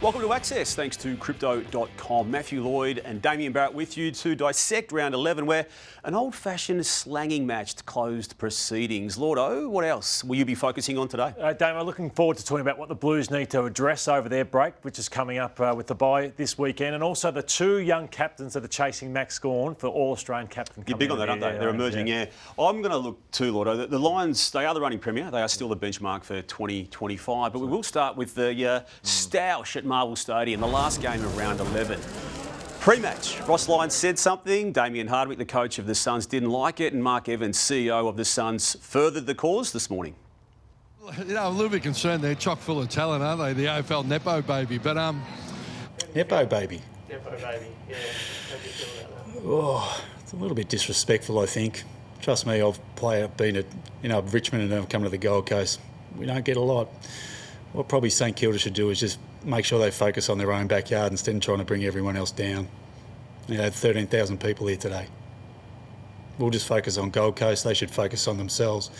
Welcome to Access, thanks to Crypto.com. Matthew Lloyd and Damian Barrett with you to dissect round 11, where an old-fashioned slanging match closed proceedings. Lordo, what else will you be focusing on today? Damo, looking forward to talking about what the Blues need to address over their break, which is coming up with the bye this weekend, and also the two young captains that are chasing Max Gawn for All-Australian captain. You're big on that, aren't they? They're emerging, yeah. I'm going to look too, Lordo. The Lions, they are the reigning premier. They are still the benchmark for 2025, but we will start with the stoush at Marvel Stadium, the last game of round 11. Pre-match, Ross Lyons said something. Damien Hardwick, the coach of the Suns, didn't like it, and Mark Evans, CEO of the Suns, furthered the cause this morning. You know, I'm a little bit concerned. They're chock full of talent, aren't they? The AFL Nepo baby, but Nepo baby. Nepo baby, yeah. How do you feel about that? Oh, it's a little bit disrespectful, I think. Trust me, I've been at Richmond and I've come to the Gold Coast. We don't get a lot. What probably St Kilda should do is just make sure they focus on their own backyard instead of trying to bring everyone else down. You know, 13,000 people here today. We'll just focus on Gold Coast. They should focus on themselves.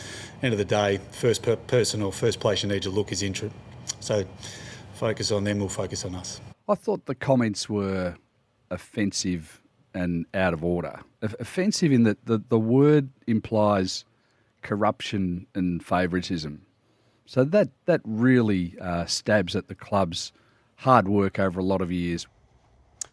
End of the day, first person or first place you need to look is Intrit. So focus on them, we'll focus on us. I thought the comments were offensive and out of order. Offensive in that the word implies corruption and favouritism. So that really stabs at the club's hard work over a lot of years.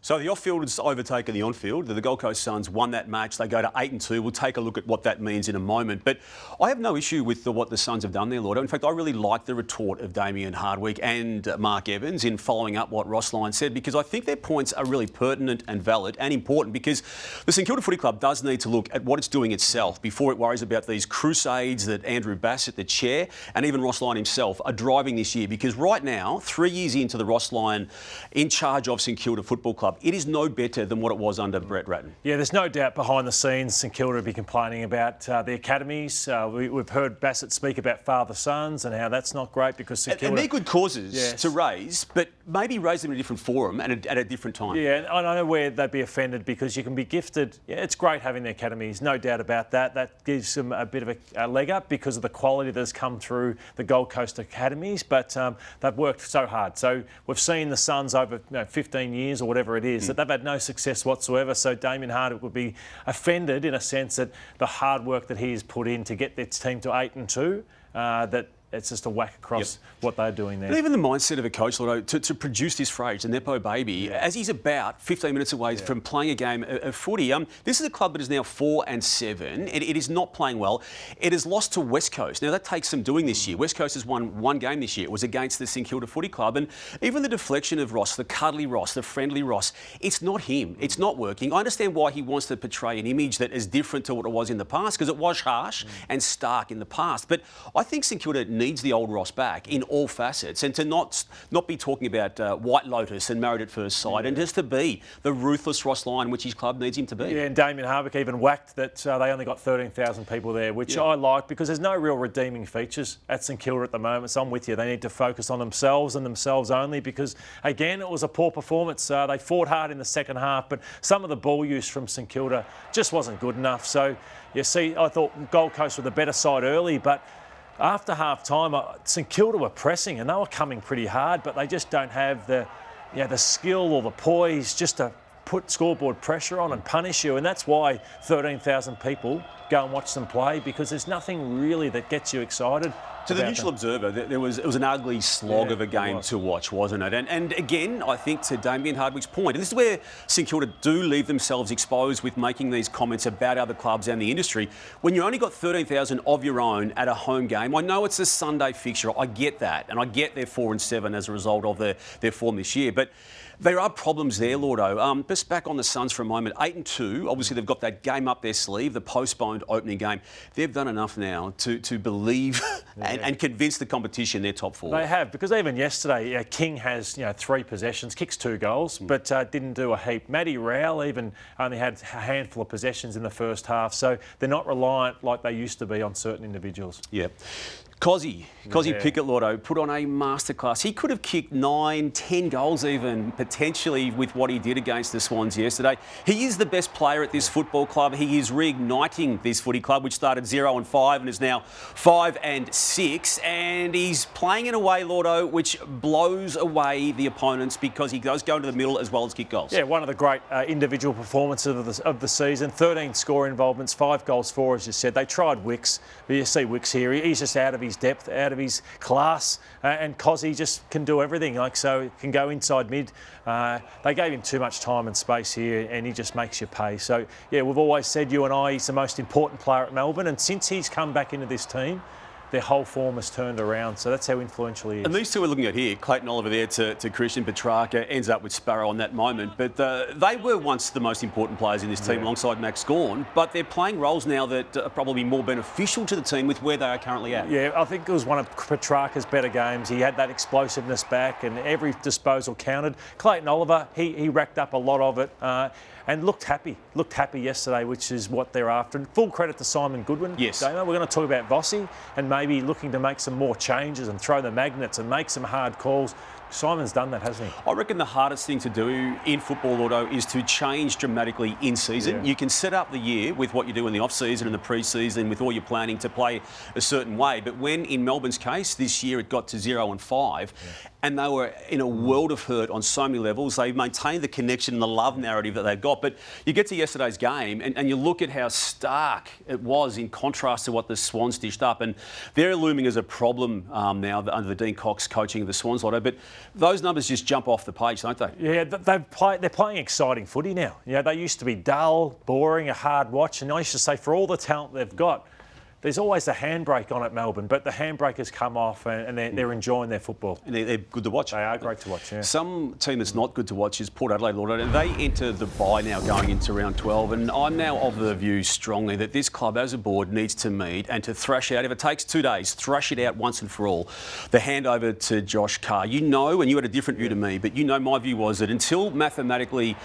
So the off-field has overtaken the on-field. The Gold Coast Suns won that match. They go to 8-2. We'll take a look at what that means in a moment. But I have no issue with what the Suns have done there, Lord. In fact, I really like the retort of Damien Hardwick and Mark Evans in following up what Ross Lyons said, because I think their points are really pertinent and valid and important, because the St Kilda Footy Club does need to look at what it's doing itself before it worries about these crusades that Andrew Bassett, the chair, and even Ross Lyon himself are driving this year. Because right now, 3 years into the Ross Lyon in charge of St Kilda Football Club, it is no better than what it was under Brett Ratton. Yeah, there's no doubt behind the scenes St Kilda will be complaining about the academies. We've heard Bassett speak about father-sons and how that's not great because St Kilda... And they're good causes to raise, but maybe raise them in a different forum and at a different time. Yeah, and I know where they'd be offended because you can be gifted... Yeah, it's great having the academies, no doubt about that. That gives them a bit of a leg up because of the quality that's come through the Gold Coast academies, but they've worked so hard. So we've seen the Suns over 15 years or whatever it is, that they've had no success whatsoever. So Damien Hardwick would be offended in a sense that the hard work that he has put in to get this team to 8-2, that it's just a whack across what they're doing there. But even the mindset of a coach, Lordo, to produce this phrase, the Nepo baby, as he's about 15 minutes away from playing a game of footy. This is a club that is now 4-7. It is not playing well. It has lost to West Coast. Now, that takes some doing this year. West Coast has won one game this year. It was against the St Kilda Footy Club. And even the deflection of Ross, the cuddly Ross, the friendly Ross, it's not him. It's not working. I understand why he wants to portray an image that is different to what it was in the past, because it was harsh and stark in the past. But I think St Kilda needs the old Ross back in all facets, and to not be talking about White Lotus and Married at First Sight, and just to be the ruthless Ross Lyon which his club needs him to be. Yeah, and Damien Hardwick even whacked that they only got 13,000 people there, which I like because there's no real redeeming features at St Kilda at the moment. So I'm with you. They need to focus on themselves and themselves only because, again, it was a poor performance. They fought hard in the second half, but some of the ball use from St Kilda just wasn't good enough. So, you see, I thought Gold Coast were the better side early, but after half-time, St Kilda were pressing and they were coming pretty hard, but they just don't have the skill or the poise just to put scoreboard pressure on and punish you. And that's why 13,000 people go and watch them play, because there's nothing really that gets you excited. To the neutral observer, it was an ugly slog of a game to watch, wasn't it? And again, I think to Damien Hardwick's point, and this is where St Kilda do leave themselves exposed with making these comments about other clubs and the industry. When you only got 13,000 of your own at a home game, I know it's a Sunday fixture, I get that, and I get they're 4-7 as a result of their form this year, but there are problems there, Lordo. Just back on the Suns for a moment. 8-2, obviously they've got that game up their sleeve, the postponed opening game. They've done enough now to believe and convince the competition they're top four. They have, because even yesterday, King has 3 possessions, kicks 2 goals, but didn't do a heap. Matty Rowell even only had a handful of possessions in the first half, so they're not reliant like they used to be on certain individuals. Yeah. Kozzie Pickett, Lordo, put on a masterclass. He could have kicked 9, 10 goals even, potentially, with what he did against the Swans yesterday. He is the best player at this football club. He is reigniting this footy club, which started 0-5 and is now 5-6. And he's playing in a way, Lordo, which blows away the opponents because he does go into the middle as well as kick goals. Yeah, one of the great individual performances of the season. 13 score involvements, 5 goals, 4, as you said. They tried Wicks, but you see Wicks here. He's just out of his depth, out of his class, and Kozzie just can do everything. So he can go inside mid. They gave him too much time and space here, and he just makes you pay. So yeah, we've always said, you and I, he's the most important player at Melbourne, and since he's come back into this team, their whole form has turned around. So that's how influential he is. And these two we're looking at here, Clayton Oliver there to Christian Petrarca, ends up with Sparrow on that moment. But they were once the most important players in this team alongside Max Gawn, but they're playing roles now that are probably more beneficial to the team with where they are currently at. Yeah, I think it was one of Petrarca's better games. He had that explosiveness back and every disposal counted. Clayton Oliver, he racked up a lot of it. And looked happy yesterday, which is what they're after. And full credit to Simon Goodwin. Yes. Damo. We're going to talk about Vossi and maybe looking to make some more changes and throw the magnets and make some hard calls. Simon's done that, hasn't he? I reckon the hardest thing to do in football, Auto, is to change dramatically in season. Yeah. You can set up the year with what you do in the off-season and the pre-season with all your planning to play a certain way. But when, in Melbourne's case, this year it got to 0-5, and they were in a world of hurt on so many levels, they maintained the connection and the love narrative that they've got. But you get to yesterday's game and you look at how stark it was in contrast to what the Swans dished up. And they're looming as a problem now under the Dean Cox coaching of the Swans, Auto. But those numbers just jump off the page, don't they? Yeah, they're playing exciting footy now. You know, they used to be dull, boring, a hard watch. And I used to say, for all the talent they've got, there's always a handbrake on at Melbourne, but the handbrake has come off and they're enjoying their football. And they're good to watch. They are great to watch, yeah. Some team that's not good to watch is Port Adelaide, Lord, and they enter the bye now going into round 12, and I'm now of the view strongly that this club as a board needs to meet and to thrash out, if it takes 2 days, thrash it out once and for all, the handover to Josh Carr. You know, and you had a different view to me, but you know my view was that until mathematically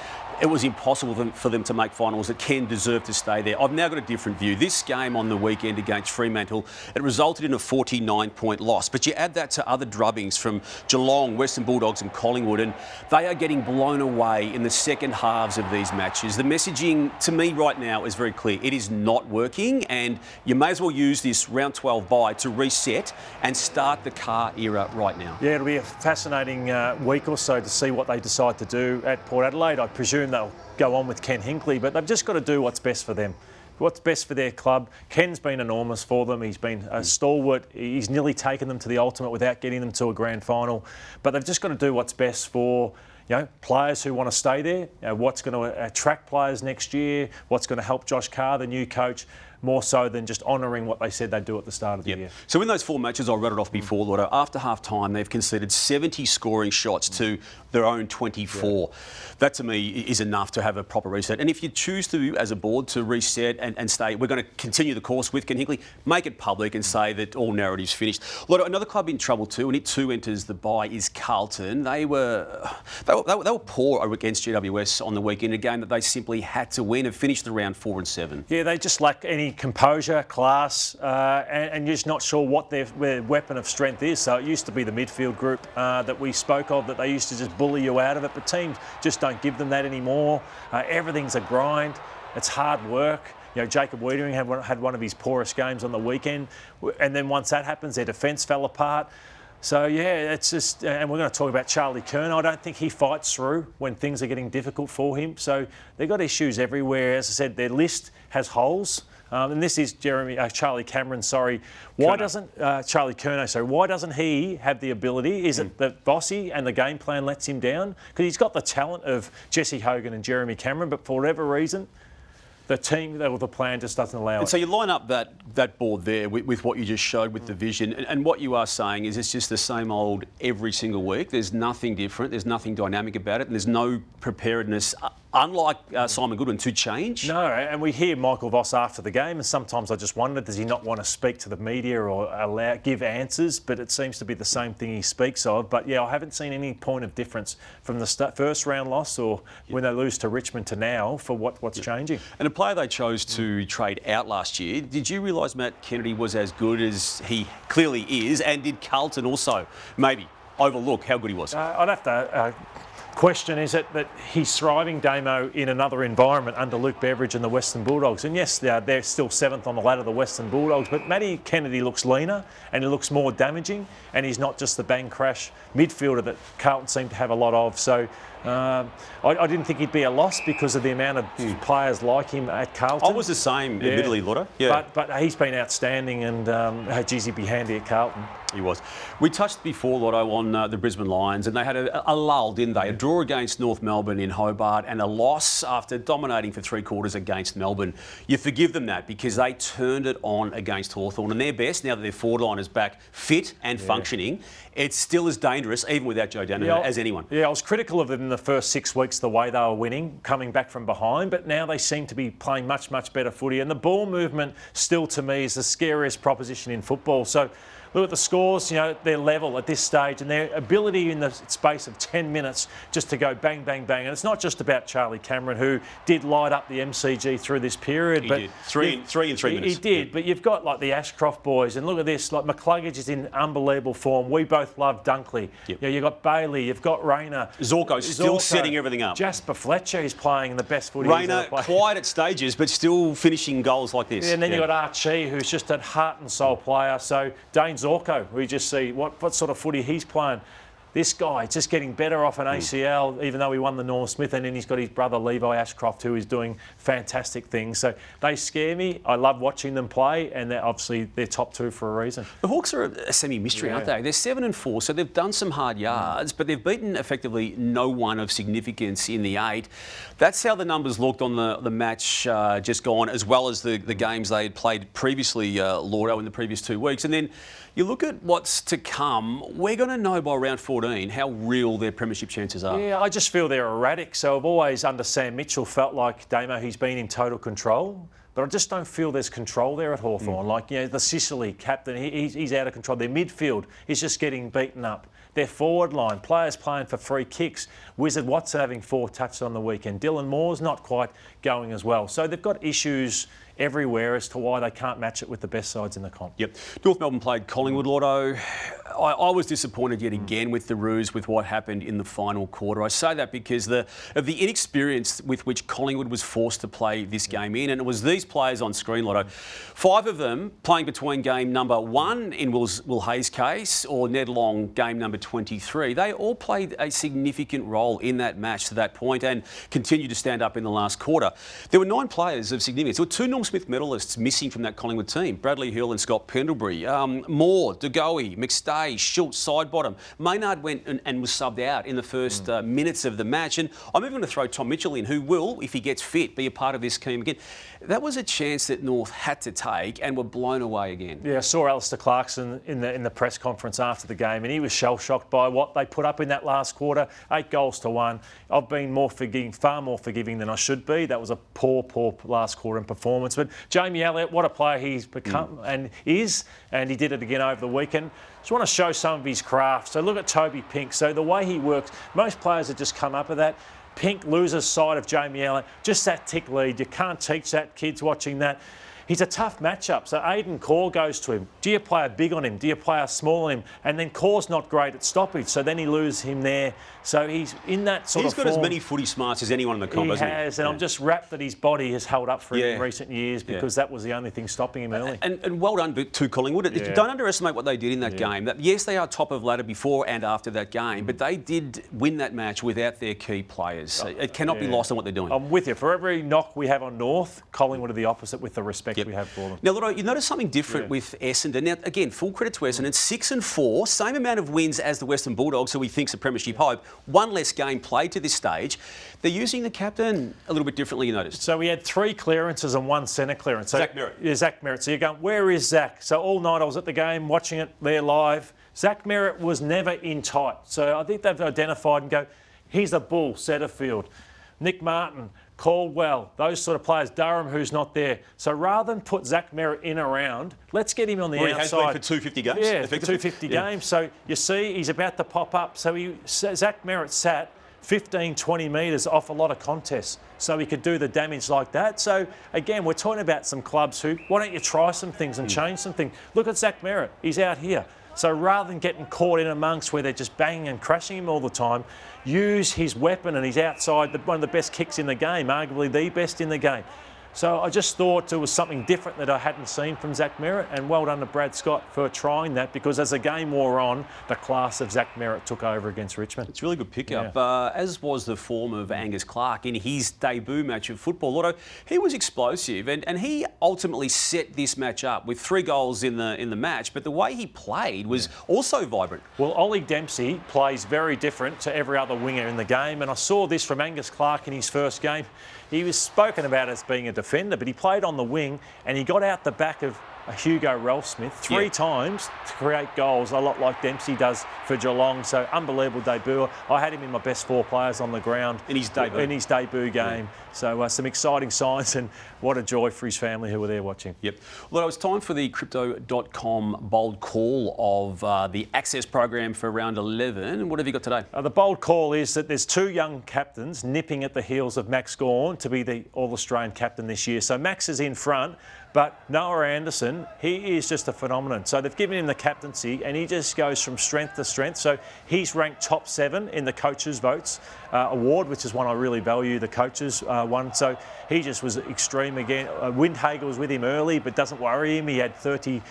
it was impossible for them to make finals, that Ken deserved to stay there. I've now got a different view. This game on the weekend against Fremantle, it resulted in a 49-point loss. But you add that to other drubbings from Geelong, Western Bulldogs and Collingwood, and they are getting blown away in the second halves of these matches. The messaging to me right now is very clear. It is not working, and you may as well use this round 12 bye to reset and start the Carr era right now. Yeah, it'll be a fascinating week or so to see what they decide to do at Port Adelaide. I presume they'll go on with Ken Hinkley, but they've just got to do what's best for them. What's best for their club. Ken's been enormous for them. He's been a stalwart. He's nearly taken them to the ultimate without getting them to a grand final. But they've just got to do what's best for, you know, players who want to stay there. You know, what's going to attract players next year. What's going to help Josh Carr, the new coach, more so than just honouring what they said they'd do at the start of the year. So in those 4 matches, I read it off before, Lotto, after half-time, they've conceded 70 scoring shots to their own 24. Yeah. That, to me, is enough to have a proper reset. And if you choose to, as a board, to reset and say, we're going to continue the course with Ken Hinkley, make it public and say that all narrative's finished. Lotto, another club in trouble too, and it too enters the bye, is Carlton. They were poor against GWS on the weekend, a game that they simply had to win and finished the round 4 and 7. Yeah, they just lack any composure, class, and you're just not sure what their weapon of strength is. So it used to be the midfield group that we spoke of, that they used to just bully you out of it, but teams just don't give them that anymore. Everything's a grind. It's hard work. You know, Jacob Wiedering had one of his poorest games on the weekend, and then once that happens, their defence fell apart. So, yeah, it's just... And we're going to talk about Charlie Curnow. I don't think he fights through when things are getting difficult for him. So they've got issues everywhere. As I said, their list has holes. And this is Charlie Cameron, sorry. Why doesn't Charlie Curnow, sorry, why doesn't he have the ability? Is it that Vossi and the game plan lets him down? Because he's got the talent of Jesse Hogan and Jeremy Cameron, but for whatever reason, the team, or the plan just doesn't allow it. And so you line up that board there with what you just showed with the vision, and what you are saying is it's just the same old every single week. There's nothing different. There's nothing dynamic about it, and there's no preparedness unlike Simon Goodwin, to change? No, and we hear Michael Voss after the game, and sometimes I just wonder, does he not want to speak to the media or give answers? But it seems to be the same thing he speaks of. But yeah, I haven't seen any point of difference from the first round loss or when they lose to Richmond to now for what's changing. And a player they chose to trade out last year, did you realise Matt Kennedy was as good as he clearly is? And did Carlton also maybe overlook how good he was? I'd have to question, is it that he's thriving, Damo, in another environment under Luke Beveridge and the Western Bulldogs? And yes, they're still 7th on the ladder, the Western Bulldogs, but Matty Kennedy looks leaner and he looks more damaging, and he's not just the bang crash midfielder that Carlton seem to have a lot of. So I didn't think he'd be a loss because of the amount of players like him at Carlton. I was the same, admittedly, Lotta. Yeah. But he's been outstanding, and geez, he'd be handy at Carlton. He was. We touched before, Lotto, on the Brisbane Lions, and they had a lull, didn't they? A draw against North Melbourne in Hobart and a loss after dominating for 3 quarters against Melbourne. You forgive them that because they turned it on against Hawthorn, and their best, now that their forward line is back fit and functioning, it's still as dangerous, even without Joe Daniher, as anyone. Yeah, I was critical of them in the first 6 weeks, the way they were winning, coming back from behind, but now they seem to be playing much, much better footy, and the ball movement still, to me, is the scariest proposition in football. So look at the scores, they're level at this stage, and their ability in the space of 10 minutes just to go bang, bang, bang. And it's not just about Charlie Cameron, who did light up the MCG through this period. He did. Three in 3 minutes. He did, but you've got like the Ashcroft boys, and look at this, like McCluggage is in unbelievable form. We both love Dunkley. Yep. You've got Bailey, you've got Rayner. Zorko's still setting everything up. Jasper Fletcher is playing the best footy Rayner, quiet at stages, but still finishing goals like this. Yeah, and then you've got Archie, who's just a heart and soul player. So Dane Zorko, we just see what sort of footy he's playing. This guy just getting better off an ACL, even though he won the Norm Smith, and then he's got his brother Levi Ashcroft, who is doing fantastic things. So they scare me. I love watching them play, and they're top 2 for a reason. The Hawks are a semi-mystery, aren't they? They're 7-4, so they've done some hard yards, but they've beaten effectively no one of significance in the 8. That's how the numbers looked on the match just gone, as well as the games they had played previously, Lordo, in the previous 2 weeks. And then you look at what's to come, we're going to know by round 14 how real their premiership chances are. Yeah, I just feel they're erratic. So I've always, under Sam Mitchell, felt like Damo, he's been in total control. But I just don't feel there's control there at Hawthorn. Like, the Sicily captain, he's out of control. Their midfield is just getting beaten up. Their forward line, players playing for free kicks. Wizard Watson having 4 touches on the weekend. Dylan Moore's not quite going as well. So they've got issues everywhere as to why they can't match it with the best sides in the comp. Yep. North Melbourne played Collingwood, Lotto. I was disappointed yet again with the Roos, with what happened in the final quarter. I say that because of the inexperience with which Collingwood was forced to play this game in, and it was these players on screen, Lotto. 5 of them playing between game number 1 in Will Hayes' case or Ned Long game number 23. They all played a significant role in that match to that point and continued to stand up in the last quarter. There were 9 players of significance. There were 2 Norm Smith medalists missing from that Collingwood team, Bradley Hill and Scott Pendlebury. Moore, DeGoey, McStay, Schultz, Sidebottom. Maynard went and was subbed out in the first minutes of the match. And I'm even going to throw Tom Mitchell in, who will, if he gets fit, be a part of this team again. That was a chance that North had to take and were blown away again. Yeah, I saw Alistair Clarkson in the press conference after the game, and he was shell-shocked by what they put up in that last quarter. 8 goals to 1. I've been far more forgiving than I should be. That was a poor last quarter in performance. But Jamie Elliott, what a player he's become and is, and he did it again over the weekend. Just want to show some of his craft. So look at Toby Pink. So the way he works, most players have just come up with that. Pink loses sight of Jamie Elliott. Just that tick lead. You can't teach that, kids watching that. He's a tough matchup. So Aidan Corr goes to him. Do you play a big on him? Do you play a small on him? And then Corr's not great at stoppage. So then he loses him there. So he's in that sort of form. He's got as many footy smarts as anyone in the comp, hasn't he? He has, and I'm just wrapped that his body has held up for him in recent years because that was the only thing stopping him early. And well done to Collingwood. Don't underestimate what they did in that game. Yes, they are top of ladder before and after that game, but they did win that match without their key players. It cannot be lost on what they're doing. I'm with you. For every knock we have on North, Collingwood are the opposite with the respect we have for them. Now, Lotto, you notice something different with Essendon. Now, again, full credit to Essendon. 6-4, same amount of wins as the Western Bulldogs, who we think's a premiership hope. 1 less game played to this stage. They're using the captain a little bit differently, you noticed. So we had 3 clearances and 1 centre clearance. So, Zach Merritt. Yeah, Zach Merritt. So you're going, where is Zach? So all night I was at the game watching it there live. Zach Merritt was never in tight. So I think they've identified and go, he's a bull, Setterfield. Nick Martin, Caldwell, those sort of players, Durham, who's not there. So rather than put Zach Merrett in around, let's get him on the outside. He has been for 250 games. Yeah, for 250 games. So you see he's about to pop up. So Zach Merrett sat 15, 20 metres off a lot of contests. So he could do the damage like that. So again, we're talking about some clubs who, why don't you try some things and change some things? Look at Zach Merrett. He's out here. So rather than getting caught in amongst where they're just banging and crashing him all the time, use his weapon, and he's outside one of the best kicks in the game, arguably the best in the game. So I just thought it was something different that I hadn't seen from Zach Merrett, and well done to Brad Scott for trying that, because as the game wore on, the class of Zach Merrett took over against Richmond. It's a really good pickup, as was the form of Angus Clark in his debut match of football. Lotto, he was explosive, and he ultimately set this match up with 3 goals in the match, but the way he played was also vibrant. Well, Ollie Dempsey plays very different to every other winger in the game, and I saw this from Angus Clark in his first game. He was spoken about as being a defender, but he played on the wing and he got out the back of Hugo Ralphsmith 3 times to create goals, a lot like Dempsey does for Geelong. So unbelievable debut. I had him in my best 4 players on the ground in his debut game. So some exciting signs, and what a joy for his family who were there watching. Yep. Well, it's time for the Crypto.com bold call of the Access program for round 11. What have you got today? The bold call is that there's 2 young captains nipping at the heels of Max Gawn to be the All-Australian captain this year. So Max is in front, but Noah Anderson, he is just a phenomenon. So they've given him the captaincy and he just goes from strength to strength. So he's ranked top 7 in the coaches' votes award, which is one I really value, the coaches one. So he just was extreme again. Windhager was with him early, but doesn't worry him. He had 30,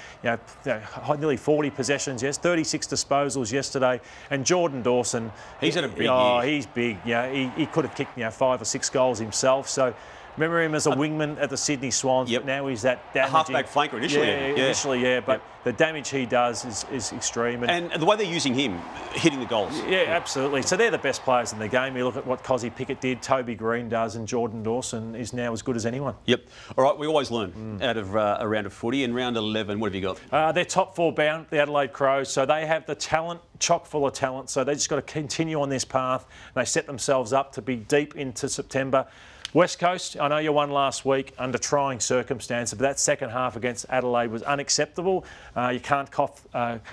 nearly 40 possessions, 36 disposals yesterday. And Jordan Dawson, he's had a big year. He's big. He could have kicked 5 or 6 goals himself. So remember him as a wingman at the Sydney Swans, but now he's that damaging. A half-back flanker initially. But the damage he does is extreme. And the way they're using him, hitting the goals. Yeah, absolutely. So they're the best players in the game. You look at what Kozzie Pickett did, Toby Green does, and Jordan Dawson is now as good as anyone. Yep. All right, we always learn out of a round of footy. In round 11, what have you got? They're top 4 bound, the Adelaide Crows. So they have the talent, chock full of talent. So they just got to continue on this path. They set themselves up to be deep into September. West Coast, I know you won last week under trying circumstances, but that second half against Adelaide was unacceptable. You can't cough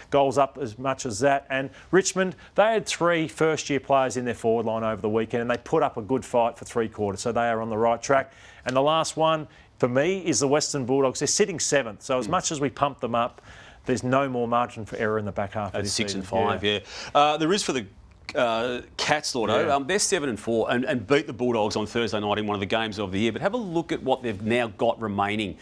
goals up as much as that. And Richmond, they had 3 first-year players in their forward line over the weekend, and they put up a good fight for 3 quarters, so they are on the right track. And the last one, for me, is the Western Bulldogs. They're sitting 7th, so as much as we pump them up, there's no more margin for error in the back half of this season. 6 and 5, there is for the Cats, Lordo. They're 7 and 4 and beat the Bulldogs on Thursday night in one of the games of the year. But have a look at what they've now got remaining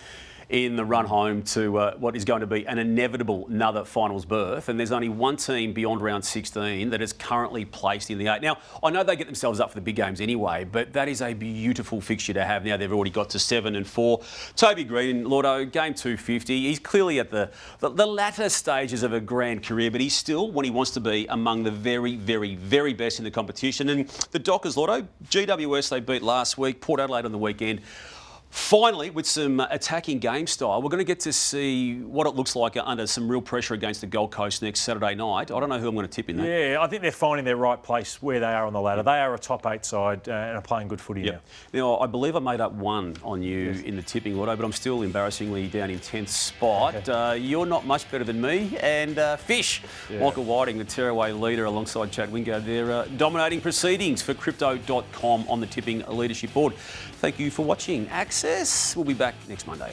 in the run home to what is going to be an inevitable another finals berth. And there's only one team beyond round 16 that is currently placed in the 8. Now, I know they get themselves up for the big games anyway, but that is a beautiful fixture to have. Now they've already got to 7 and 4. Toby Green, Lordo, game 250. He's clearly at the latter stages of a grand career, but he's still, when he wants to be, among the very, very, very best in the competition. And the Dockers, Lordo, GWS they beat last week, Port Adelaide on the weekend. Finally, with some attacking game style, we're going to get to see what it looks like under some real pressure against the Gold Coast next Saturday night. I don't know who I'm going to tip in that. Yeah, I think they're finding their right place where they are on the ladder. They are a top 8 side and are playing good footy now. Now, I believe I made up 1 on you in the tipping lotto, but I'm still embarrassingly down in 10th spot. You're not much better than me. And Fish, Michael Whiting, the tearaway leader alongside Chad Wingard, they're dominating proceedings for Crypto.com on the tipping leadership board. Thank you for watching Access. We'll be back next Monday.